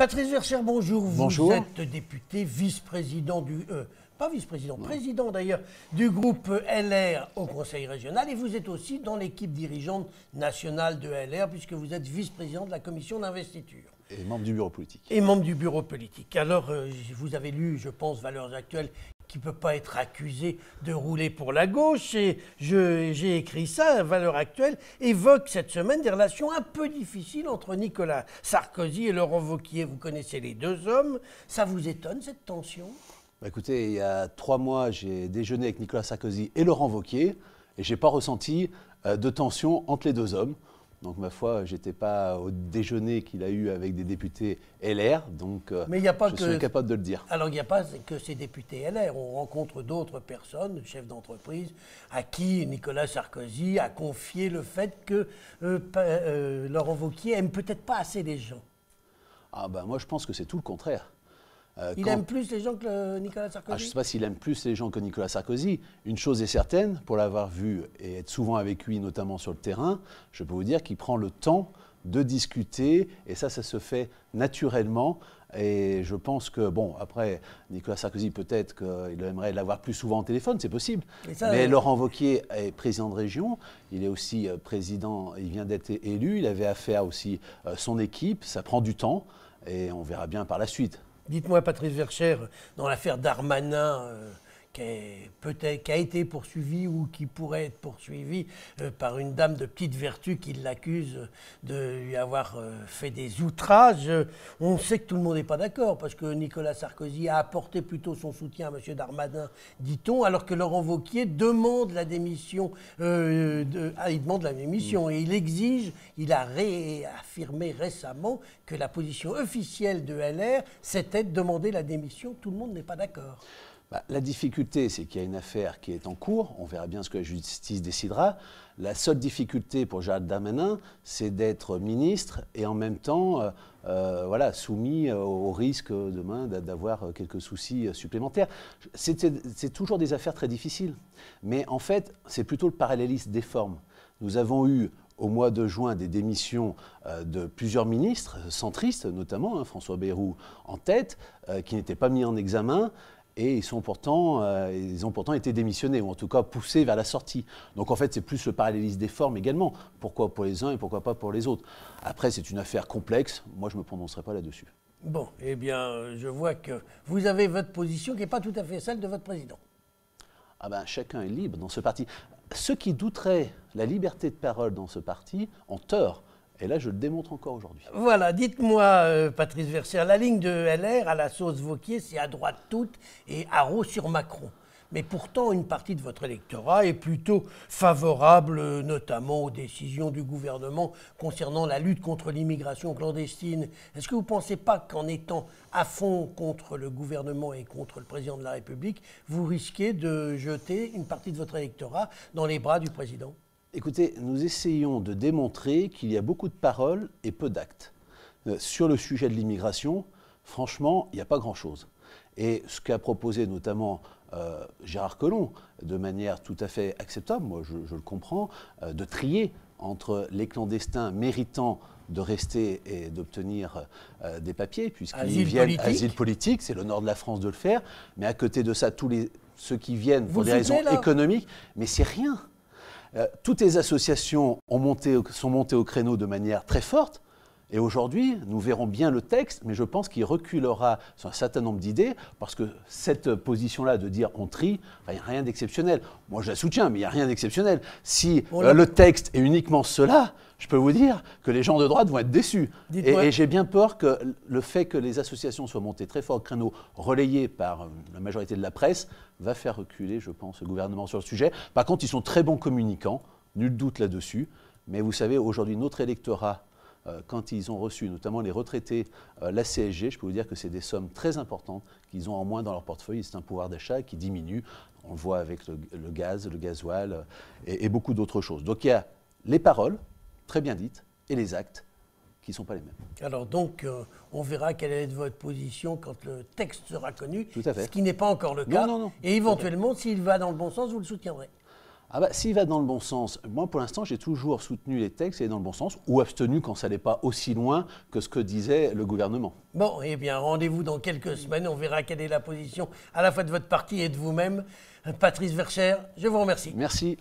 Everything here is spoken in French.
Patrice Verchères, bonjour. Bonjour. Vous êtes député, vice-président du... pas vice-président, président d'ailleurs du groupe LR au Conseil régional. Et vous êtes aussi dans l'équipe dirigeante nationale de LR, puisque vous êtes vice-président de la commission d'investiture. Et membre du bureau politique. Et membre du bureau politique. Alors, vous avez lu, je pense, Valeurs actuelles, qui ne peut pas être accusé de rouler pour la gauche. Et j'ai écrit ça, Valeurs actuelles évoque cette semaine des relations un peu difficiles entre Nicolas Sarkozy et Laurent Wauquiez. Vous connaissez les deux hommes. Ça vous étonne, cette tension ? Écoutez, il y a 3 mois, j'ai déjeuné avec Nicolas Sarkozy et Laurent Wauquiez et je n'ai pas ressenti de tension entre les deux hommes. Donc, ma foi, je n'étais pas au déjeuner qu'il a eu avec des députés LR, donc mais y a pas je suis incapable de le dire. Alors, il n'y a pas que ces députés LR. On rencontre d'autres personnes, chefs d'entreprise, à qui Nicolas Sarkozy a confié le fait que Laurent Wauquiez aime peut-être pas assez les gens. Ah ben, moi, je pense que c'est tout le contraire. Il aime plus les gens que Nicolas Sarkozy ? Je ne sais pas s'il aime plus les gens que Nicolas Sarkozy. Une chose est certaine, pour l'avoir vu et être souvent avec lui, notamment sur le terrain, je peux vous dire qu'il prend le temps de discuter, et ça se fait naturellement. Et je pense que, bon, après, Nicolas Sarkozy, peut-être qu'il aimerait l'avoir plus souvent au téléphone, c'est possible. Mais Laurent Wauquiez est président de région, il est aussi président, il vient d'être élu, il avait affaire aussi son équipe, ça prend du temps, et on verra bien par la suite. Dites-moi, Patrice Verchères, dans l'affaire Darmanin, qui a été poursuivi ou qui pourrait être poursuivi par une dame de petite vertu qui l'accuse de lui avoir fait des outrages, on sait que tout le monde n'est pas d'accord, parce que Nicolas Sarkozy a apporté plutôt son soutien à M. Darmanin, dit-on, alors que Laurent Wauquiez demande la démission, il demande la démission et il exige, il a réaffirmé récemment que la position officielle de LR, c'était de demander la démission. Tout le monde n'est pas d'accord. La difficulté, c'est qu'il y a une affaire qui est en cours. On verra bien ce que la justice décidera. La seule difficulté pour Gérald Darmanin, c'est d'être ministre et en même temps soumis au risque demain d'avoir quelques soucis supplémentaires. C'est toujours des affaires très difficiles. Mais en fait, c'est plutôt le parallélisme des formes. Nous avons eu au mois de juin des démissions de plusieurs ministres, centristes notamment, François Bayrou en tête, qui n'étaient pas mis en examen. Et ils ont pourtant été démissionnés, ou en tout cas poussés vers la sortie. Donc en fait, c'est plus le parallélisme des formes également. Pourquoi pour les uns et pourquoi pas pour les autres? Après, c'est une affaire complexe. Moi, je ne me prononcerai pas là-dessus. Bon, eh bien, je vois que vous avez votre position qui n'est pas tout à fait celle de votre président. Ah ben, chacun est libre dans ce parti. Ceux qui douteraient la liberté de parole dans ce parti ont tort. Et là, je le démontre encore aujourd'hui. Voilà, dites-moi, Patrice Verchères, la ligne de LR à la sauce Wauquiez, c'est à droite toute et haro sur Macron. Mais pourtant, une partie de votre électorat est plutôt favorable, notamment aux décisions du gouvernement concernant la lutte contre l'immigration clandestine. Est-ce que vous ne pensez pas qu'en étant à fond contre le gouvernement et contre le président de la République, vous risquez de jeter une partie de votre électorat dans les bras du président ? Écoutez, nous essayons de démontrer qu'il y a beaucoup de paroles et peu d'actes. Sur le sujet de l'immigration, franchement, il n'y a pas grand-chose. Et ce qu'a proposé notamment Gérard Collomb, de manière tout à fait acceptable, moi je le comprends, de trier entre les clandestins méritants de rester et d'obtenir des papiers, puisqu'ils viennent asile politique, c'est l'honneur de la France de le faire, mais à côté de ça, ceux qui viennent pour des raisons économiques, mais c'est rien. Toutes les associations sont montées au créneau de manière très forte. Et aujourd'hui, nous verrons bien le texte, mais je pense qu'il reculera sur un certain nombre d'idées, parce que cette position-là de dire on trie, il n'y a rien d'exceptionnel. Moi, je la soutiens, mais il n'y a rien d'exceptionnel. Si le texte est uniquement cela, je peux vous dire que les gens de droite vont être déçus. Et j'ai bien peur que le fait que les associations soient montées très fort au créneau, relayées par la majorité de la presse, va faire reculer, je pense, le gouvernement sur le sujet. Par contre, ils sont très bons communicants, nul doute là-dessus. Mais vous savez, aujourd'hui, notre électorat, quand ils ont reçu, notamment les retraités, la CSG, je peux vous dire que c'est des sommes très importantes qu'ils ont en moins dans leur portefeuille. C'est un pouvoir d'achat qui diminue. On le voit avec le gaz, le gasoil et beaucoup d'autres choses. Donc il y a les paroles, très bien dites, et les actes qui ne sont pas les mêmes. Alors donc, on verra quelle est votre position quand le texte sera connu, Tout à fait. Ce qui n'est pas encore le cas. Non. Et éventuellement, s'il va dans le bon sens, vous le soutiendrez. Ah bah, s'il va dans le bon sens, moi pour l'instant j'ai toujours soutenu les textes et dans le bon sens, ou abstenu quand ça n'allait pas aussi loin que ce que disait le gouvernement. Bon, eh bien, rendez-vous dans quelques semaines. On verra quelle est la position à la fois de votre parti et de vous-même. Patrice Verchères, je vous remercie. Merci.